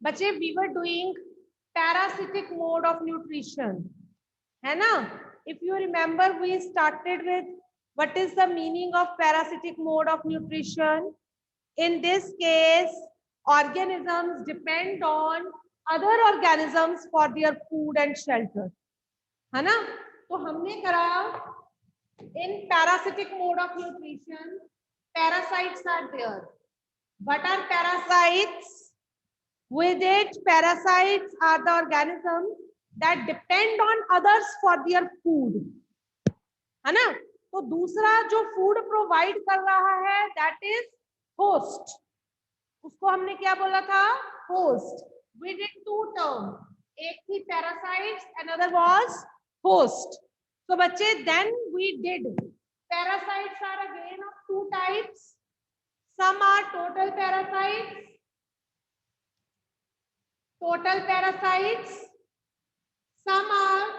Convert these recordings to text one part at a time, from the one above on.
बच्चे we were doing parasitic mode of nutrition, है ना? If you remember we started with what is the meaning of parasitic mode of nutrition. In this case, organisms depend on other organisms for their food and shelter, है ना? तो हमने करा in parasitic mode of nutrition, parasites are there. What are parasites? With it, parasites are the organisms that depend on others for their food, है ना? तो दूसरा जो फूड प्रोवाइड कर रहा है that is host. उसको हमने क्या बोला था? Host. We did two terms. एक थी parasites, another was host. So बच्चे then we did. Parasites are again of two types. Some are total parasites. Total parasites. Some are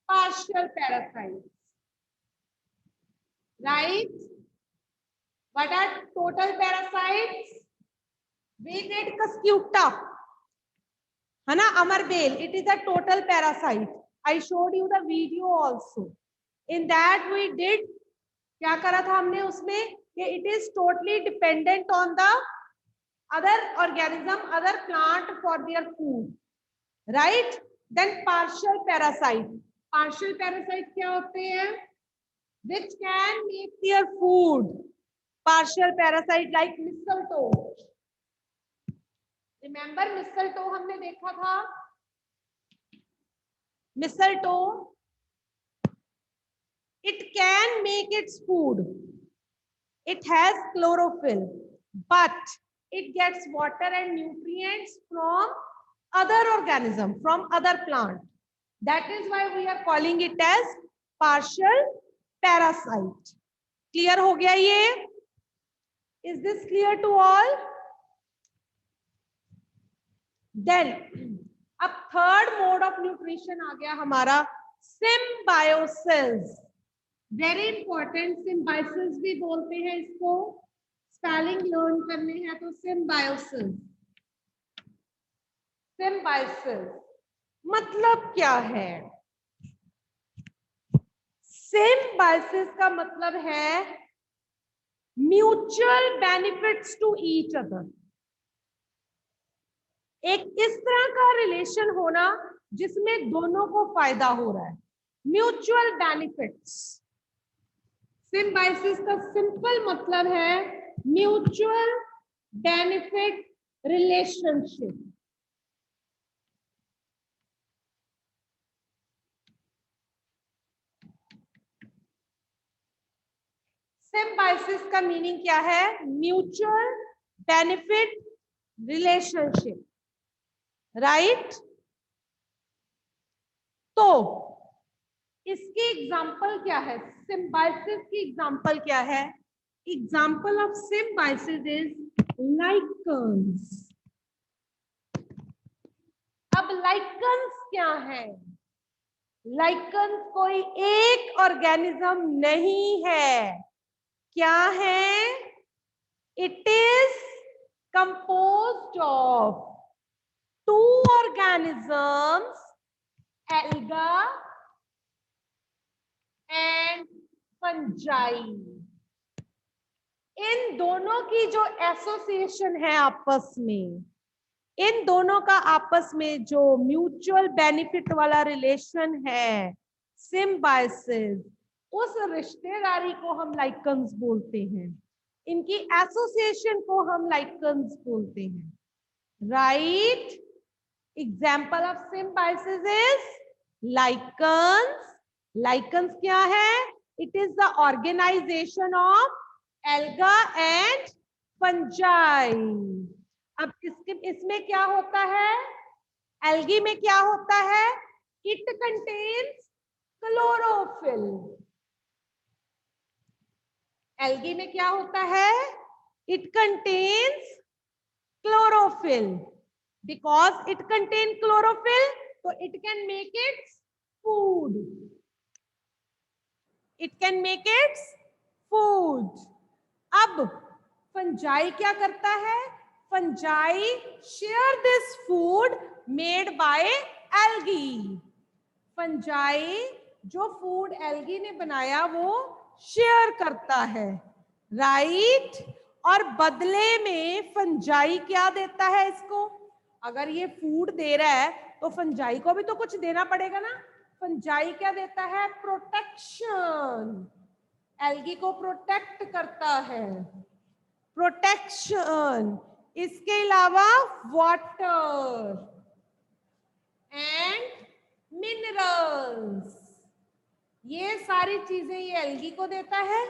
partial parasites. Right? What are total parasites? We did Cuscuta, है ना? Amarbeil, it is a total parasite. I showed you the video also. In that we did, क्या करा था हमने उसमें कि it is totally dependent on the other organism, other plant for their food, right? Then partial parasite. Partial parasite क्या होते हैं? Which can make their food. Partial parasite like mistletoe. Remember mistletoe हमने देखा था. मिसलटो it can make its food. It has chlorophyll, but it gets water and nutrients from other organism, from other plant. That is why we are calling it as partial parasite. Clear हो गया ये? Is this clear to all? Then अब third mode of nutrition आ गया हमारा symbiosis. Very important. Symbiosis भी बोलते हैं इसको. स्पेलिंग लर्न करने हैं तो सिम्बायोसिस. सिम्बायोसिस मतलब क्या है? सिम्बायोसिस का मतलब है mutual benefits to each other. एक इस तरह का रिलेशन होना जिसमें दोनों को फायदा हो रहा है. Mutual benefits. सिम्बायोसिस का सिंपल मतलब है म्यूचुअल बेनिफिट रिलेशनशिप. सिम्बायोसिस का मीनिंग क्या है? Mutual benefit relationship, right? तो इसकी एग्जांपल क्या है? सिम्बायोसिस की एग्जांपल क्या है? Example of symbiosis is lichens. अब लाइकन्स क्या है? लाइकन्स कोई एक ऑर्गेनिज्म नहीं है. क्या है? It is composed of two organisms, alga and fungi. इन दोनों की जो एसोसिएशन है आपस में, इन दोनों का आपस में जो म्यूचुअल बेनिफिट वाला रिलेशन है, सिम्बायोसिस, उस रिश्तेदारी को हम लाइकन्स बोलते हैं. इनकी एसोसिएशन को हम लाइकन्स बोलते हैं, right? Example of symbiosis is lichens. Lichens क्या है? It is the organisation of alga and fungi. अब इसमें क्या होता है? एल्गी में क्या होता है? It contains chlorophyll. एल्गी में क्या होता है? It contains chlorophyll. Because it contain chlorophyll तो it can make its food. It can make its food. अब फंजाई क्या करता है? fungi share this food made by algae. Fungi जो फूड एल्गी ने बनाया वो शेयर करता है, राइट? और बदले में फंजाई क्या देता है इसको? अगर ये फूड दे रहा है तो फंजाई को भी तो कुछ देना पड़ेगा ना। फंजाई क्या देता है? प्रोटेक्शन, एल्गी को प्रोटेक्ट करता है, प्रोटेक्शन। इसके अलावा वाटर एंड मिनरल्स, ये सारी चीजें ये एल्गी को देता है।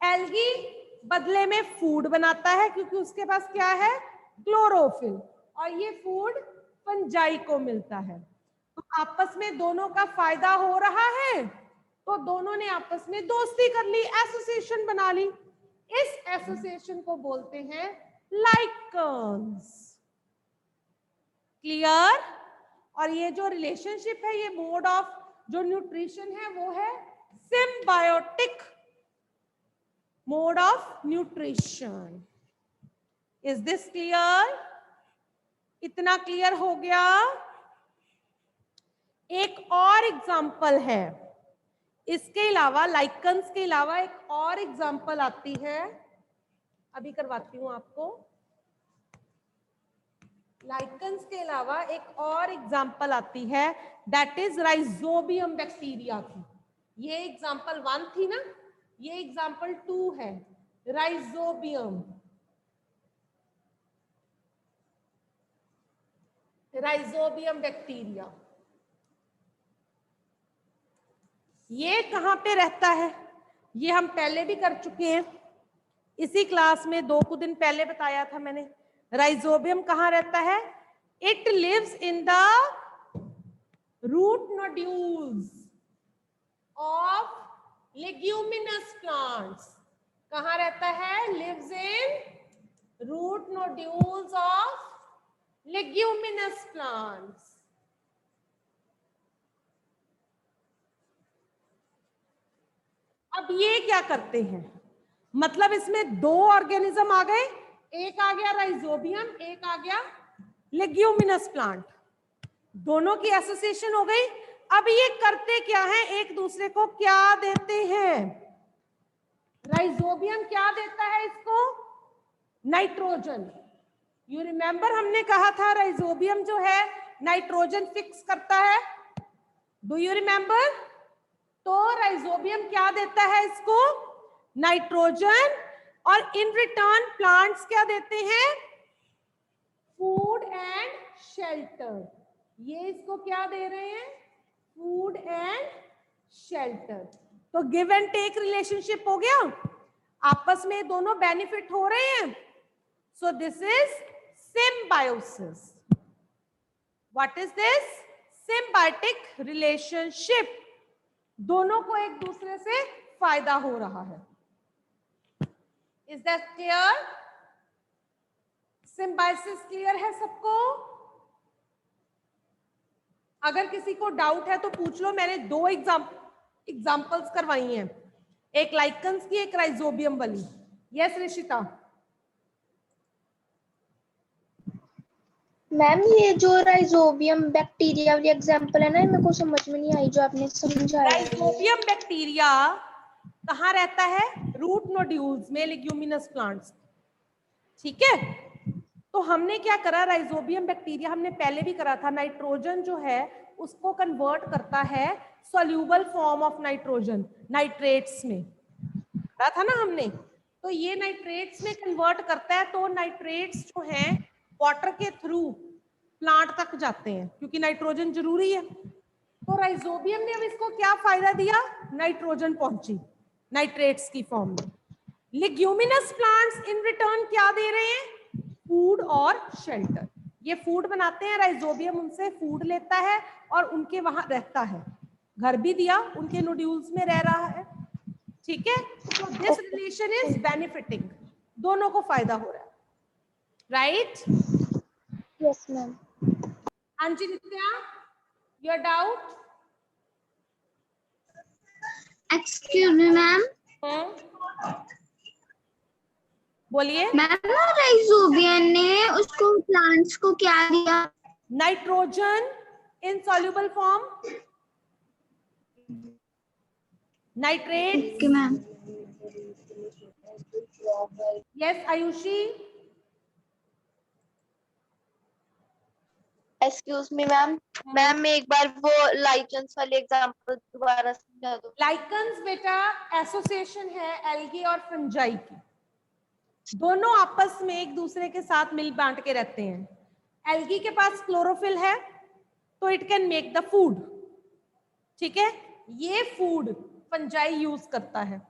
एल्गी बदले में फूड बनाता है क्योंकि उसके पास क्या है? क्लोरोफिल, और ये फूड फंजाई को मिलता है। तो आपस में दोनों का फायदा हो रहा है, तो दोनों ने आपस में दोस्ती कर ली, एसोसिएशन बना ली। इस एसोसिएशन को बोलते हैं लाइकन्स। क्लियर? और ये जो रिलेशनशिप है, ये मोड ऑफ जो न्यूट्रिशन है वो है symbiotic mode of nutrition. Is this clear? इतना क्लियर हो गया? एक और एग्जांपल है, इसके अलावा लाइकन्स के अलावा एक और एग्जांपल आती है, अभी करवाती हूं आपको। लाइकन्स के अलावा एक और एग्जांपल आती है, दैट इज राइजोबियम बैक्टीरिया की। ये एग्जांपल 1 थी ना, ये एग्जांपल 2 है, राइजोबियम। राइजोबियम बैक्टीरिया ये कहां पे रहता है? ये हम पहले भी कर चुके हैं, इसी क्लास में 2 दिन पहले बताया था मैंने। राइजोबियम कहां रहता है? It lives in the root nodules of leguminous plants. कहां रहता है? Lives in root nodules of leguminous plants. अब ये क्या करते हैं? मतलब इसमें 2 ऑर्गेनिज्म आ गए, एक आ गया राइजोबियम, एक आ गया लेग्यूमिनस प्लांट, दोनों की एसोसिएशन हो गई। अब ये करते क्या है? एक दूसरे को क्या देते हैं? राइजोबियम क्या देता है इसको? नाइट्रोजन। यू रिमेंबर हमने कहा था राइजोबियम जो है नाइट्रोजन फिक्स करता है, डू यू रिमेंबर? तो राइजोबियम क्या देता है इसको? नाइट्रोजन, और इन रिटर्न प्लांट्स क्या देते हैं? Food and shelter. ये इसको क्या दे रहे हैं? Food and shelter. तो गिव एंड टेक रिलेशनशिप हो गया, आपस में दोनों बेनिफिट हो रहे हैं। So this is symbiosis. What is this? Symbiotic relationship. दोनों को एक दूसरे से फायदा हो रहा है। Is that clear? Symbiosis clear है सबको? अगर किसी को डाउट है तो पूछ लो। मैंने 2 एग्जांपल्स करवाई हैं, एक लाइकन्स की, एक राइजोबियम वाली। यस ऋषिता? मैम ये जो राइजोबियम बैक्टीरिया वाली एग्जांपल है ना, मेरे को समझ में नहीं आई जो आपने समझाया। राइजोबियम बैक्टीरिया कहाँ रहता है? रूट नोड्यूल्स में लेग्यूमिनस प्लांट्स। ठीक है, तो हमने क्या करा? राइजोबियम बैक्टीरिया हमने पहले भी करा था, नाइट्रोजन जो है उसको कन्वर्ट करता है soluble form of nitrogen nitrates में, करा था ना हमने। तो ये नाइट्रेट्स में कन्वर्ट करता है, तो नाइट्रेट्स जो हैं वाटर के थ्रू प्लांट तक जाते हैं क्योंकि नाइट्रोजन जरूरी है। तो राइजोबियम ने अब इसको क्या फायदा दिया? नाइट्रोजन पहुंची नाइट्रेट्स की फॉर्म में। लेग्यूमिनस प्लांट्स इन रिटर्न क्या दे रहे हैं? फूड और शेल्टर। ये फूड बनाते हैं, राइजोबियम उनसे फूड लेता है और उनके वहां रहता है, घर भी दिया, उनके नोड्यूल्स में रह रहा है। ठीक है, तो दिस रिलेशन इज बेनिफिटिंग, दोनों को फायदा हो रहा है, राइट? Yes ma'am. हाँ जी Nitya, your doubt? Excuse me ma'am, बोलिए। मैम राइजोबियम ने उसको प्लांट्स को क्या दिया? Nitrogen in soluble form, nitrate. Okay ma'am. Yes Ayushi. Excuse me ma'am, ma'am एक बार वो लाइकेंस वाली एग्जांपल दोबारा समझा दो। लाइकन्स बेटा एसोसिएशन है एल्गी और फंजाई की, दोनों आपस में एक दूसरे के साथ मिल बांट के रहते हैं। एल्गी के पास क्लोरोफिल है तो it can make the food, ठीक है, ये फूड फंजाई यूज करता है।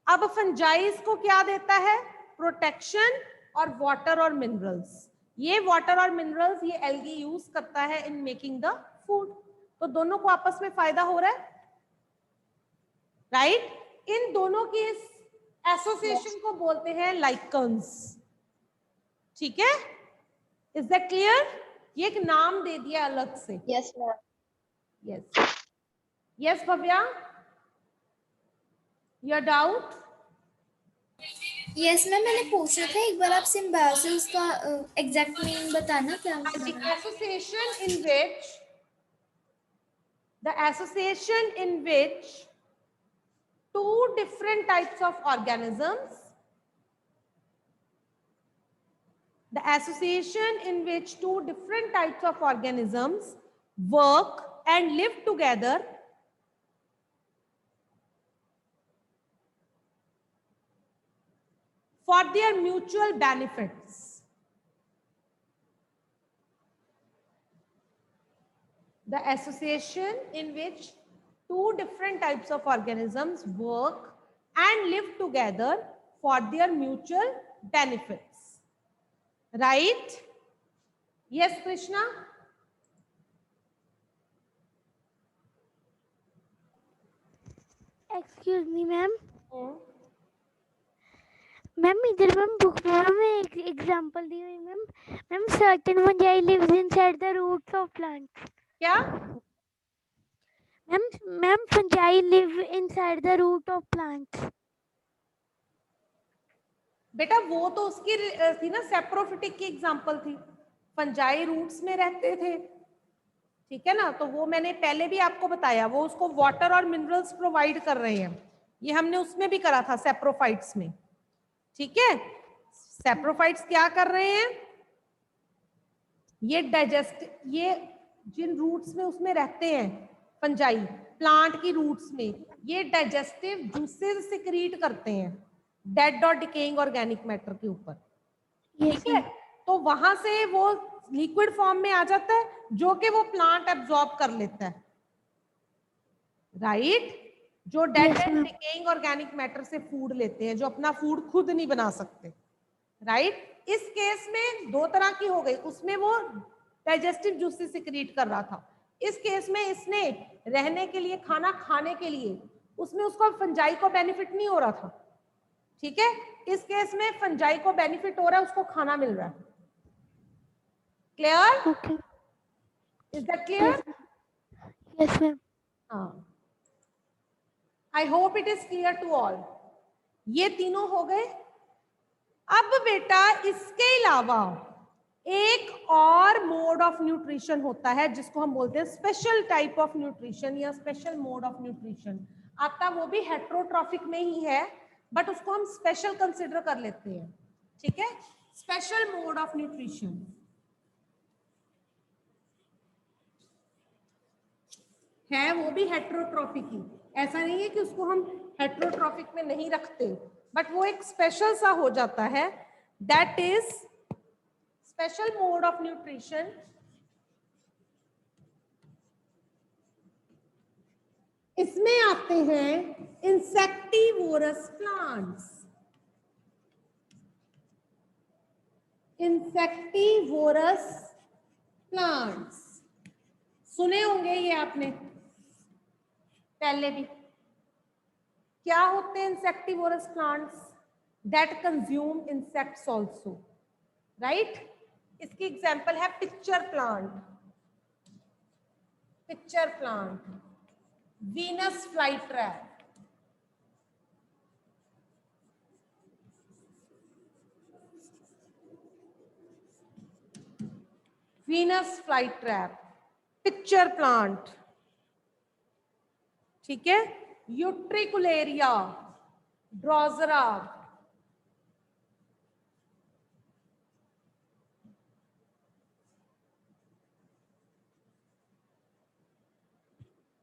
अब फंजाई इसको क्या देता है? प्रोटेक्शन और वाटर और मिनरल्स। ये वाटर और मिनरल्स ये एल्गी यूज करता है इन मेकिंग द फूड, तो दोनों को आपस में फायदा हो रहा है, राइट। इन दोनों की इस एसोसिएशन को बोलते हैं लाइकन्स, ठीक है। Is that clear? ये एक नाम दे दिया अलग से। Yes ma'am. Yes yes Bhavya, your doubt? Yes ma'am, मैंने पूछा था एक बार, आप सिम्बायोसिस का एग्जैक्ट मीनिंग बताना क्या होता है? The association in which two different types of organisms, the association in which two different types of organisms work and live together for their mutual benefits. The association in which two different types of organisms work and live together for their mutual benefits. Right? Yes, Krishna? Excuse me ma'am. Ma'am इधर ma'am book में एक example दी हुई मैम। Ma'am certain fungi lives inside the roots of plants. क्या? Ma'am fungi live inside the root of plants. बेटा वो तो उसकी थी ना, सेप्रोफिटिक की एग्जांपल थी, फंजाई रूट्स में रहते थे, ठीक है ना। तो वो मैंने पहले भी आपको बताया, वो उसको वाटर और मिनरल्स प्रोवाइड कर रहे हैं, ये हमने उसमें भी करा था सेप्रोफाइट्स में, ठीक है। सेप्रोफाइट्स क्या कर रहे हैं? ये डाइजेस्ट, ये जिन रूट्स में उसमें रहते हैं फंजाई, प्लांट की रूट्स में, ये डाइजेस्टिव जूसेस सिक्रीट करते हैं डेड और डिकेइंग ऑर्गेनिक मैटर के ऊपर, ठीक है। तो वहां से वो लिक्विड फॉर्म में आ जाता है जो कि वो प्लांट एब्जॉर्ब कर लेता है, राइट। जो dead and decaying organic matter से फूड लेते हैं, जो अपना फूड खुद नहीं बना सकते, राइट। इस केस में दो तरह की हो गई, उसमें वो डाइजेस्टिव जूसेस सिक्रीट कर रहा था, इस केस में इसने रहने के लिए, खाना खाने के लिए, उसमें उसको फंजाई को बेनिफिट नहीं हो रहा था, ठीक है। इस केस में फंजाई को बेनिफिट हो रहा है, उसको खाना मिल रहा है। Clear? Okay. Is that clear? Yes ma'am. हाँ, I hope it is clear to all. ये तीनों हो गए। अब बेटा इसके अलावा एक और मोड ऑफ न्यूट्रिशन होता है जिसको हम बोलते हैं स्पेशल टाइप ऑफ न्यूट्रिशन या स्पेशल मोड ऑफ न्यूट्रिशन। आपका वो भी हेट्रोट्रॉफिक में ही है, बट उसको हम स्पेशल कंसिडर कर लेते हैं, ठीक है। स्पेशल मोड ऑफ न्यूट्रिशन है, वो भी हेट्रोट्रॉफिक ही, ऐसा नहीं है कि उसको हम हेट्रोट्रॉफिक में नहीं रखते, बट वो एक स्पेशल सा हो जाता है, that is special mode of nutrition. इसमें आते हैं इंसेक्टिवोरस प्लांट्स। इंसेक्टिवोरस प्लांट्स सुने होंगे ये आपने पहले भी। क्या होते हैं insectivorous plants? That consume insects also, right. इसकी एग्जाम्पल है pitcher plant, pitcher plant, Venus flytrap, Venus flight trap, pitcher plant, ठीक है, यूट्रिकुलेरिया, ड्रोजरा,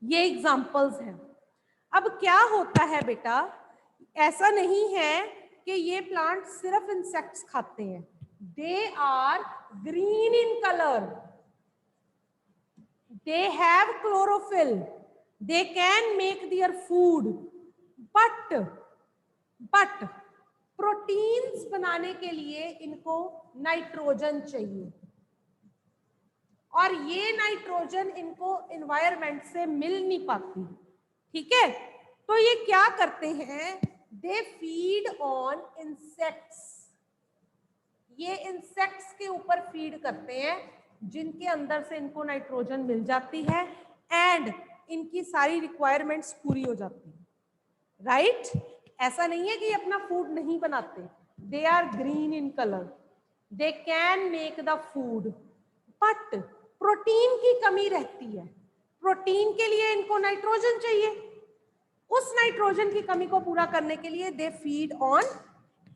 ये एग्जाम्पल्स हैं। अब क्या होता है बेटा, ऐसा नहीं है कि ये प्लांट सिर्फ इंसेक्ट्स खाते हैं, they are green in colour, they have chlorophyll, they can make their food, but proteins बनाने के लिए इनको नाइट्रोजन चाहिए, और ये नाइट्रोजन इनको एनवायरनमेंट से मिल नहीं पाती, ठीक है। तो ये क्या करते हैं, दे फीड ऑन इंसेक्ट्स, ये इंसेक्ट्स के ऊपर फीड करते हैं, जिनके अंदर से इनको नाइट्रोजन मिल जाती है एंड इनकी सारी रिक्वायरमेंट्स पूरी हो जाती है, राइट। ऐसा नहीं है कि ये अपना फूड नहीं बनाते, they are green in colour, they can make the food, but protein की कमी रहती है, प्रोटीन के लिए इनको नाइट्रोजन चाहिए, उस नाइट्रोजन की कमी को पूरा करने के लिए they feed on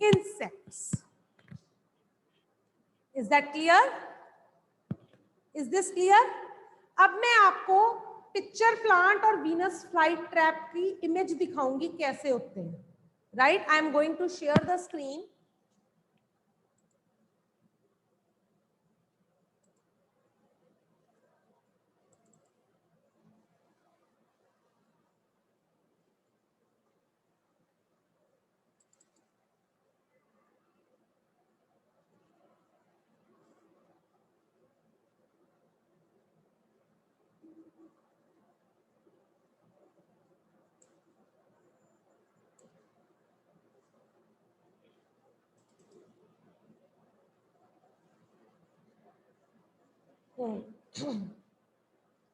insects. Is that clear? Is this clear? अब मैं आपको पिक्चर प्लांट और वीनस फ्लाइट ट्रैप की इमेज दिखाऊंगी कैसे होते हैं, right. I am going to share the screen.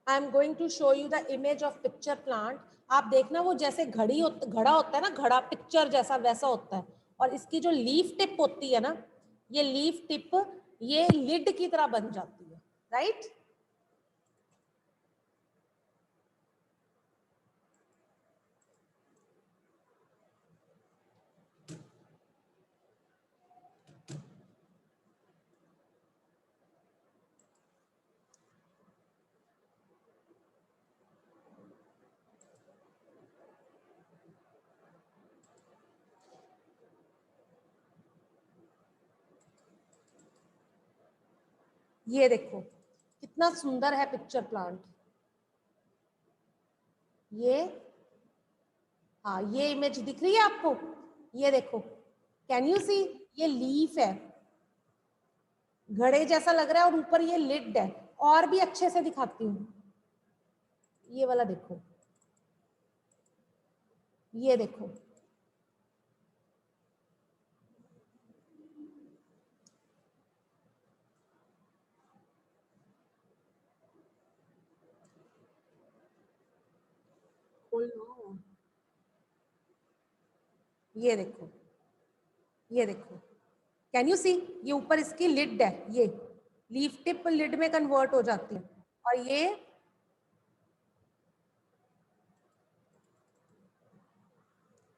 I am going to show you the image of pitcher plant. आप देखना वो जैसे घड़ा होता है ना, घड़ा पिक्चर जैसा वैसा होता है, और इसकी जो लीफ टिप होती है ना, ये लीफ टिप ये लिड की तरह बन जाती है, राइट। ये देखो कितना सुंदर है पिक्चर प्लांट, ये, हाँ ये इमेज दिख रही है आपको, ये देखो, कैन यू सी, ये लीफ है, घड़े जैसा लग रहा है, और ऊपर ये लिड है। और भी अच्छे से दिखाती हूँ, ये वाला देखो, ये देखो, ये देखो, ये देखो, कैन यू सी, ये ऊपर इसकी लिड है, ये लीफ टिप लिड में कन्वर्ट हो जाती है, और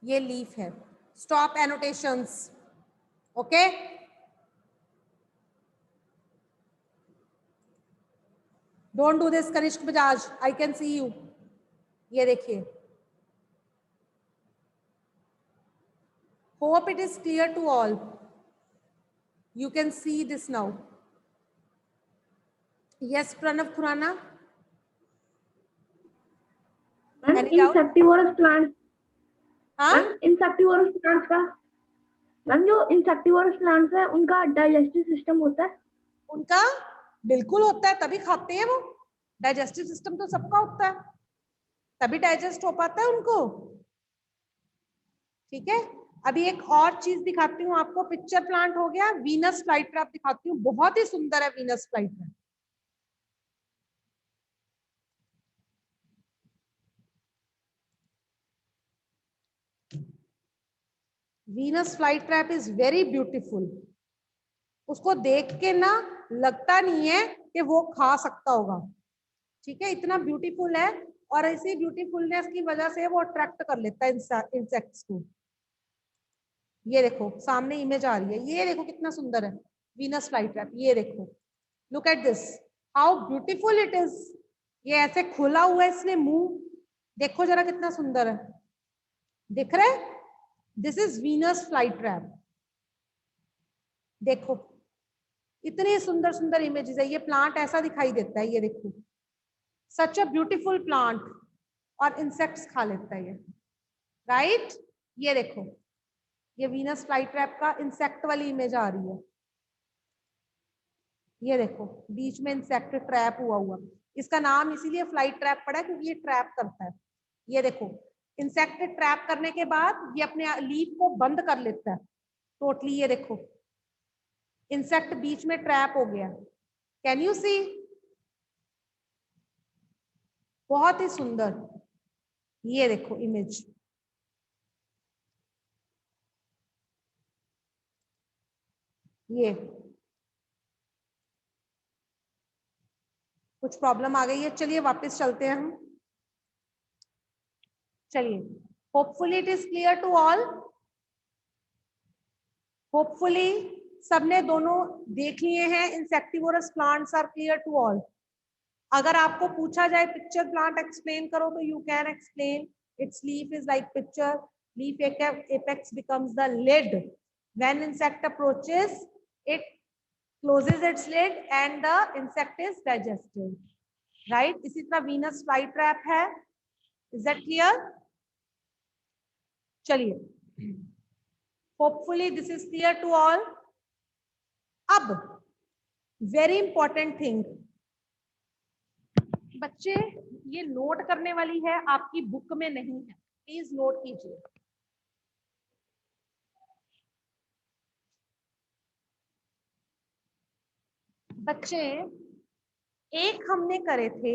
ये लीफ है। Stop annotations, okay. Don't do this Kanishk Bajaj, I can see you. ये देखिए, hope it is clear to all, you can see this now. Yes, Pranav Khurana. Ma'am insectivorous plants, हाँ, इंसेक्टिवोरस प्लांट्स का, मैम जो insectivorous plants है उनका digestive system होता है? उनका बिल्कुल होता है, तभी खाते हैं वो। डाइजेस्टिव सिस्टम तो सबका होता है, तभी डाइजेस्ट हो पाता है उनको, ठीक है। अभी एक और चीज दिखाती हूँ आपको, पिक्चर प्लांट हो गया, वीनस फ्लाइट ट्रैप दिखाती हूँ, बहुत ही सुंदर है Venus flight trap. Venus flytrap is very beautiful. उसको देख के ना लगता नहीं है कि वो खा सकता होगा, ठीक है, इतना ब्यूटीफुल है। और इसी ब्यूटीफुलनेस की वजह से वो अट्रैक्ट कर लेता है इंसेक्ट्स को। ये देखो सामने इमेज आ रही है, ये देखो कितना सुंदर है वीनस फ्लाई ट्रैप। ये देखो, look at this, how beautiful it is. ये ऐसे खुला हुआ है इसने मुंह, देखो जरा कितना सुंदर है, दिख रहा है? This is Venus fly trap. देखो इतने सुंदर सुंदर इमेजेस है। ये प्लांट ऐसा दिखाई देता है, ये देखो, सच अ ब्यूटीफुल प्लांट, और इंसेक्ट्स खा लेता है ये, राइट? ये देखो, ये वीनस फ्लाई ट्रैप का इंसेक्ट वाली इमेज आ रही है। ये देखो बीच में इंसेक्ट ट्रैप हुआ हुआ, इसका नाम इसीलिए फ्लाई ट्रैप पड़ा है क्योंकि ये ट्रैप करता है। ये देखो इंसेक्ट ट्रैप करने के बाद ये अपने लीफ को बंद कर लेता है टोटली। ये देखो इंसेक्ट बीच में ट्रैप हो गया, कैन यू सी? बहुत ही सुंदर। ये देखो इमेज, ये कुछ प्रॉब्लम आ गई है, चलिए वापस चलते हैं हम। चलिए, hopefully it is clear to all. Hopefully सबने दोनों देख लिए हैं। Insectivorous plants are clear to all. अगर आपको पूछा जाए पिक्चर प्लांट एक्सप्लेन करो तो you can explain its leaf is like pitcher, leaf apex becomes the lid when insect approaches it closes its lid and the insect is digested, right? इसी तरह Venus fly trap है, is that clear? चलिए, hopefully this is clear to all. अब very important thing बच्चे, ये note करने वाली है, आपकी बुक में नहीं है, प्लीज नोट कीजिए। बच्चे एक हमने करे थे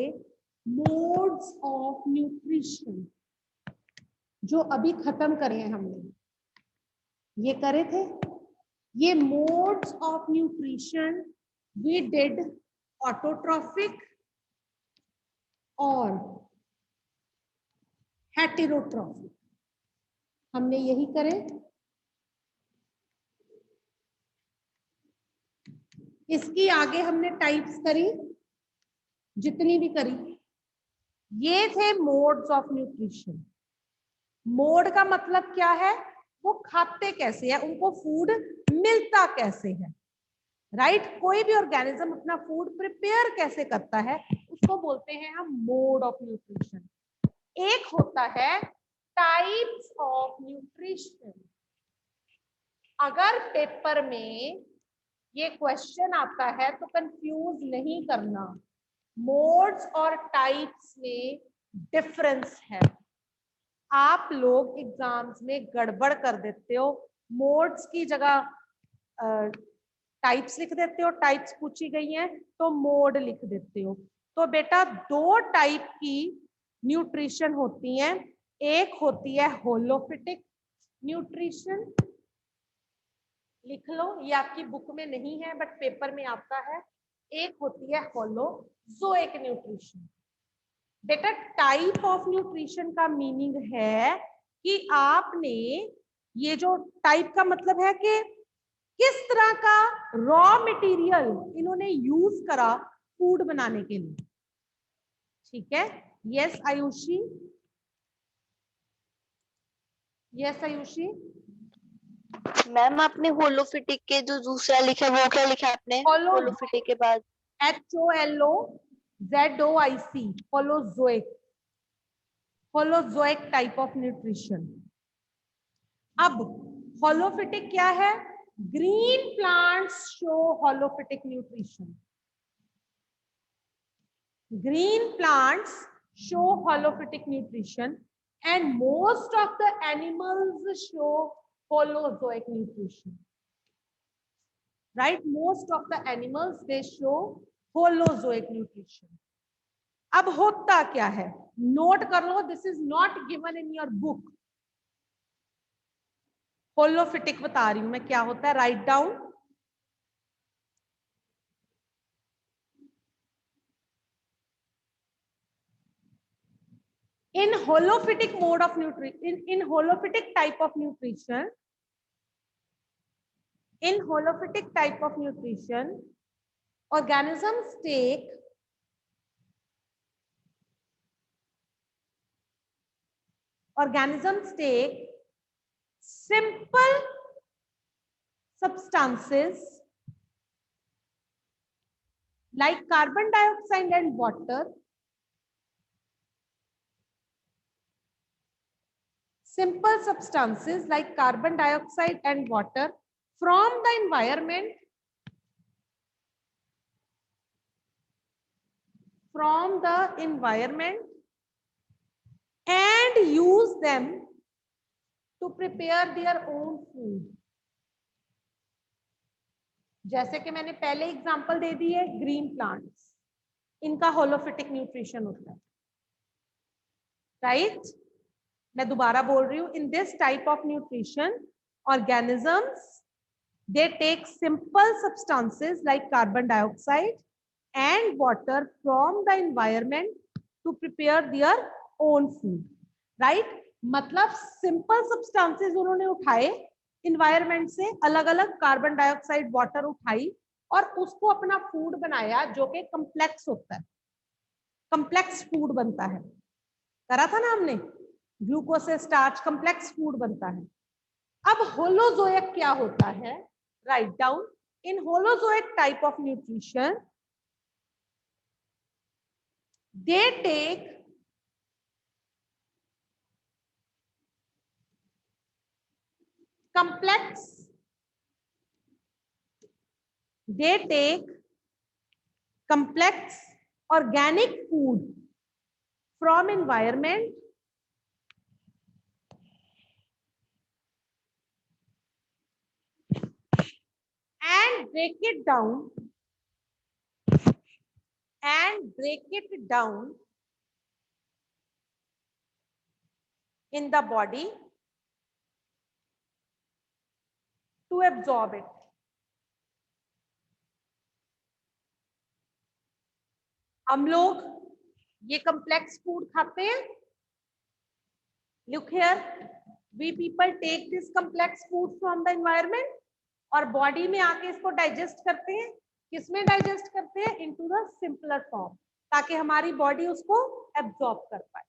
मोड्स ऑफ न्यूट्रिशन, जो अभी खत्म करे हैं हमने, ये करे थे। ये modes of nutrition we did autotrophic और हेटेरोट्रॉफिक, हमने यही करे। इसकी आगे हमने टाइप्स करी, जितनी भी करी। ये थे मोड्स ऑफ न्यूट्रिशन। मोड का मतलब क्या है? वो खाते कैसे हैं, उनको फूड मिलता कैसे है, राइट? कोई भी ऑर्गेनिज्म अपना फूड प्रिपेयर कैसे करता है, उसको बोलते हैं हम मोड ऑफ न्यूट्रिशन। एक होता है टाइप्स ऑफ न्यूट्रिशन। अगर पेपर में ये क्वेश्चन आता है तो कंफ्यूज नहीं करना, मोड्स और टाइप्स में डिफरेंस है। आप लोग एग्जाम्स में गड़बड़ कर देते हो, मोड्स की जगह टाइप्स लिख देते हो, टाइप्स पूछी गई हैं तो मोड लिख देते हो। तो बेटा दो टाइप की न्यूट्रिशन होती हैं, एक होती है होलोफिटिक न्यूट्रिशन, लिख लो, ये आपकी बुक में नहीं है बट पेपर में आता है। एक होती है होलोजोइक न्यूट्रिशन। बेटा टाइप ऑफ न्यूट्रिशन का मीनिंग है कि आपने, ये जो टाइप का मतलब है कि किस तरह का रॉ मटेरियल इन्होंने यूज करा फूड बनाने के लिए, ठीक है? Yes Ayushi, yes Ayushi. Ma'am आपने होलोफिटिक के जो दूसरा लिखा वो क्या लिखा आपने? होलोफिटिक के बाद HOLOZOIC, holozoic, holozoic type of nutrition. अब होलोफिटिक क्या है? Green plants show holophytic nutrition. Green plants show holophytic nutrition and most of the animals show holozoic nutrition, right? Most of the animals they show holozoic nutrition. अब होता क्या है, note कर लो, this is not given in your book. होलोफिटिक बता रही हूं मैं क्या होता है, write down. in holophytic mode of nutrition, in holophytic type of nutrition, in holophytic type of nutrition, organisms take simple substances like carbon dioxide and water, simple substances like carbon dioxide and water from the environment, and use them to prepare their own food. जैसे कि मैंने पहले example दे दी है, green plants, इनका होलोफिटिक nutrition होता है, right? मैं दोबारा बोल रही हूँ, in this type of nutrition organisms they take simple substances like carbon dioxide and water from the environment to prepare their own food, right? मतलब simple substances उन्होंने उठाए environment से, अलग अलग कार्बन डाइऑक्साइड वाटर उठाई और उसको अपना फूड बनाया, जो कि कम्प्लेक्स होता है, कम्प्लेक्स फूड बनता है, करा था ना हमने, ग्लूकोज से स्टार्च, कम्प्लेक्स फूड बनता है। अब होलोजोइक क्या होता है? Write down, in holozoic type of nutrition they take complex organic food from environment and break it down in the body to absorb it. हम लोग ये कम्प्लेक्स फूड खाते हैं, look here, we people take this complex food from the environment और body में आके इसको digest करते हैं। किसमें डाइजेस्ट करते हैं? इनटू द सिंपलर फॉर्म, ताकि हमारी बॉडी उसको एब्जॉर्ब कर पाए।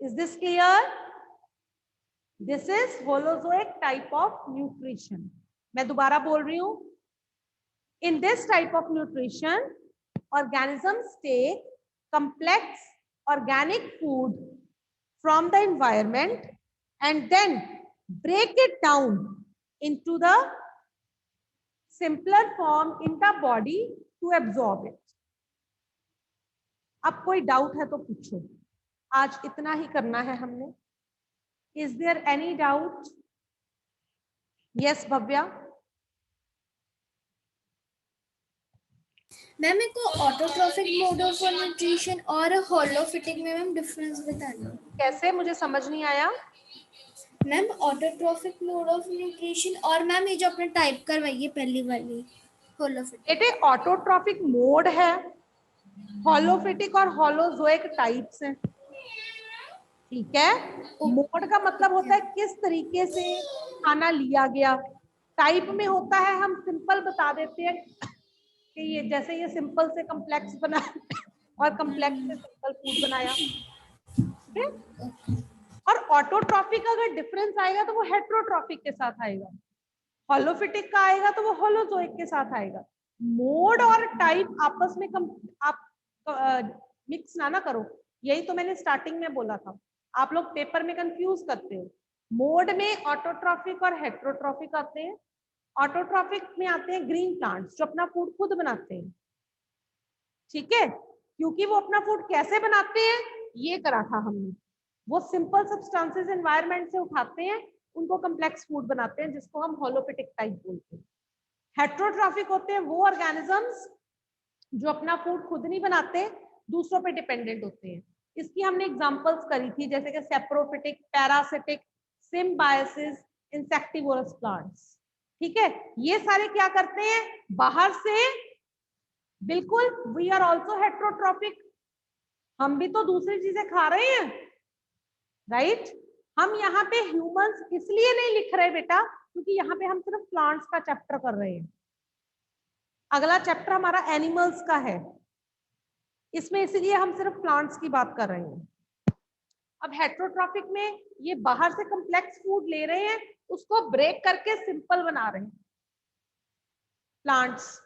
Is this clear? This is holozoic type of nutrition. मैं दोबारा बोल रही हूं, in this type of nutrition organisms take complex organic food from the environment and then break it down into the simpler form in the body to absorb it. अब कोई doubt है तो पूछो, आज इतना ही करना है हमने। Is there any doubt? Yes, Bhavya. Ma'am मेरे को ऑटोट्रॉफिक मोड ऑफ न्यूट्रिशन और होलोफिटिक में मैम डिफरेंस बताना। कैसे? मुझे समझ नहीं आया। Ma'am autotrophic mode of nutrition और मैम ये जो आपने टाइप करवाई है पहली वाली होलोफिटिक, बेटे ऑटोट्रॉफिक मोड है, होलोफिटिक और होलोजोइक टाइप्स हैं, ठीक है? मोड का मतलब होता है किस तरीके से खाना लिया गया, टाइप में होता है हम सिंपल बता देते हैं कि ये जैसे ये सिंपल से कम्प्लेक्स बना और कम्प्लेक्स से सिंपल फूड बनाया, और ऑटोट्रॉफिक अगर डिफरेंस आएगा तो वो हेट्रोट्रॉफिक के साथ आएगा, होलोफिटिक का आएगा तो वो होलोजोइक के साथ आएगा। मोड और टाइप आपस में आप मिक्स ना करो, यही तो मैंने स्टार्टिंग में बोला था, आप लोग पेपर में कंफ्यूज करते हो। मोड में ऑटोट्रॉफिक और हेट्रोट्रॉफिक आते हैं। ऑटोट्रॉफिक में आते हैं ग्रीन प्लांट्स जो अपना फूड खुद बनाते हैं, ठीक है? क्योंकि वो अपना फूड कैसे बनाते हैं ये करा था हमने, वो सिंपल सब्सटेंसेस एनवायरनमेंट से उठाते हैं, उनको कम्प्लेक्स फूड बनाते हैं, जिसको हम होलोफिटिक टाइप बोलते हैं। हेट्रोट्रॉफिक होते हैं वो ऑर्गेनिजम्स जो अपना फूड खुद नहीं बनाते, दूसरों पे डिपेंडेंट होते हैं। इसकी हमने एग्जांपल्स करी थी, जैसे कि saprophytic, parasitic, symbiosis, insectivorous plants, ठीक है? ये सारे क्या करते हैं? बाहर से, बिल्कुल वी आर ऑल्सो हेट्रोट्रॉफिक, हम भी तो दूसरी चीजें खा रहे हैं, राइट? हम यहाँ पे ह्यूमंस इसलिए नहीं लिख रहे बेटा क्योंकि यहाँ पे हम सिर्फ प्लांट्स का चैप्टर कर रहे हैं। अगला चैप्टर हमारा एनिमल्स का है, इसमें इसीलिए हम सिर्फ प्लांट्स की बात कर रहे हैं। अब हेट्रोट्रॉफिक में ये बाहर से कॉम्प्लेक्स फूड ले रहे हैं, उसको ब्रेक करके सिंपल बना रहे हैं, प्लांट्स,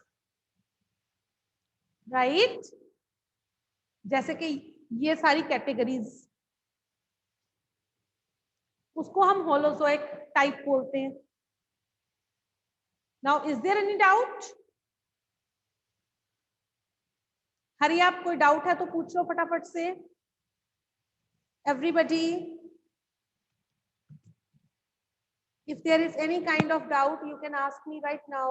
राइट? जैसे कि ये सारी कैटेगरीज, उसको हम होलोजोइक टाइप बोलते हैं। Now is there any doubt? Hari, आप कोई डाउट है तो पूछ लो फटाफट से। Everybody, if there is any kind of doubt, you can ask me right now.